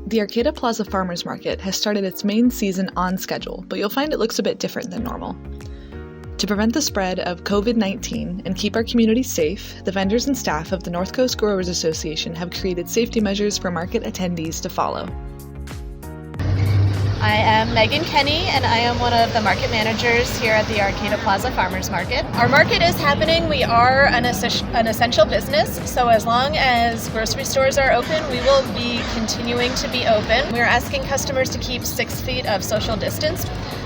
The Arcata Plaza Farmers Market has started its main season on schedule, but you'll find it looks a bit different than normal. To prevent the spread of COVID-19 and keep our community safe, the vendors and staff of the North Coast Growers Association have created safety measures for market attendees to follow. I am Megan Kenny, and I am one of the market managers here at the Arcata Plaza Farmers Market. Our market is happening. We are an essential business, so as long as grocery stores are open, we will be continuing to be open. We're asking customers to keep 6 feet of social distance,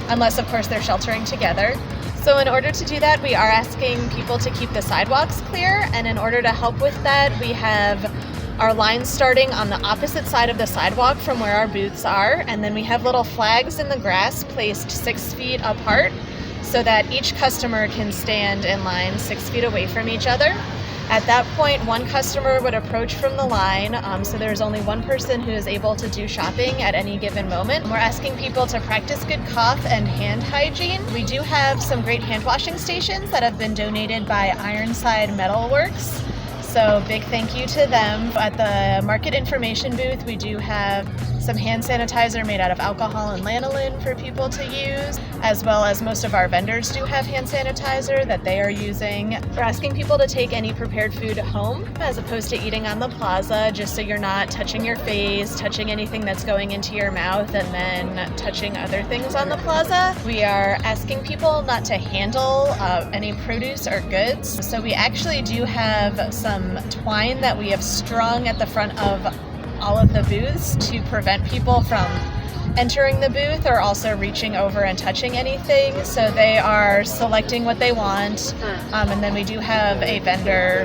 unless of course they're sheltering together. So in order to do that, we are asking people to keep the sidewalks clear, and in order to help with that, we have our lines starting on the opposite side of the sidewalk from where our booths are, and then we have little flags in the grass placed 6 feet apart so that each customer can stand in line 6 feet away from each other. At that point, one customer would approach from the line, so there's only one person who is able to do shopping at any given moment. We're asking people to practice good cough and hand hygiene. We do have some great hand washing stations that have been donated by Ironside Metalworks. So big thank you to them. At the market information booth, we do have some hand sanitizer made out of alcohol and lanolin for people to use, as well as most of our vendors do have hand sanitizer that they are using. We're asking people to take any prepared food home as opposed to eating on the plaza, just so you're not touching your face, touching anything that's going into your mouth, and then touching other things on the plaza. We are asking people not to handle any produce or goods. So we actually do have some twine that we have strung at the front of all of the booths to prevent people from entering the booth or also reaching over and touching anything. So they are selecting what they want, and then we do have a vendor,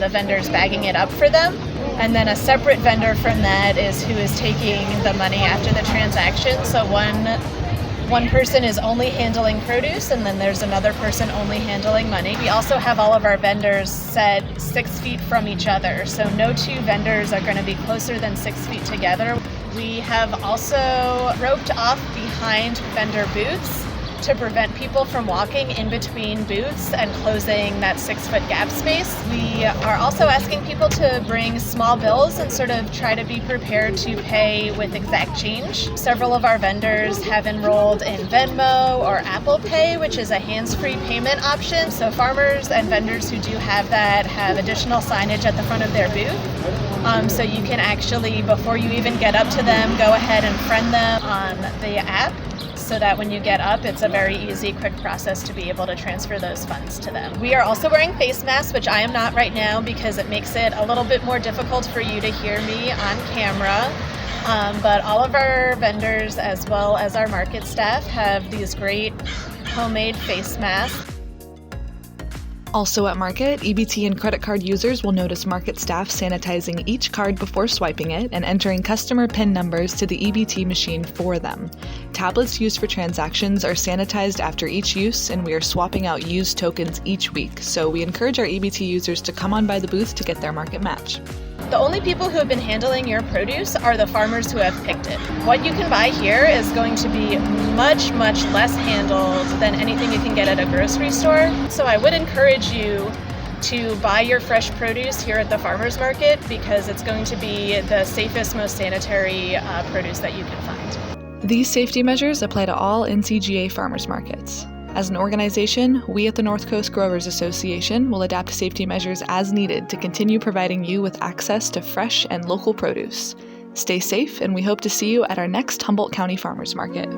the vendor's bagging it up for them. And then a separate vendor from that is who is taking the money after the transaction. So one person is only handling produce, and then there's another person only handling money. We also have all of our vendors set 6 feet from each other, so no two vendors are going to be closer than 6 feet together. We have also roped off behind vendor booths to prevent people from walking in between booths and closing that 6 foot gap space. We are also asking people to bring small bills and sort of try to be prepared to pay with exact change. Several of our vendors have enrolled in Venmo or Apple Pay, which is a hands-free payment option. So farmers and vendors who do have that have additional signage at the front of their booth. So you can actually, before you even get up to them, go ahead and friend them on the app, so that when you get up, it's a very easy, quick process to be able to transfer those funds to them. We are also wearing face masks, which I am not right now because it makes it a little bit more difficult for you to hear me on camera. But all of our vendors, as well as our market staff, have these great homemade face masks. Also at Market, EBT and credit card users will notice Market staff sanitizing each card before swiping it and entering customer PIN numbers to the EBT machine for them. Tablets used for transactions are sanitized after each use, and we are swapping out used tokens each week, so we encourage our EBT users to come on by the booth to get their Market match. The only people who have been handling your produce are the farmers who have picked it. What you can buy here is going to be much, much less handled than anything you can get at a grocery store. So I would encourage you to buy your fresh produce here at the farmers market because it's going to be the safest, most sanitary produce that you can find. These safety measures apply to all NCGA farmers markets. As an organization, we at the North Coast Growers Association will adapt safety measures as needed to continue providing you with access to fresh and local produce. Stay safe, and we hope to see you at our next Humboldt County Farmers Market.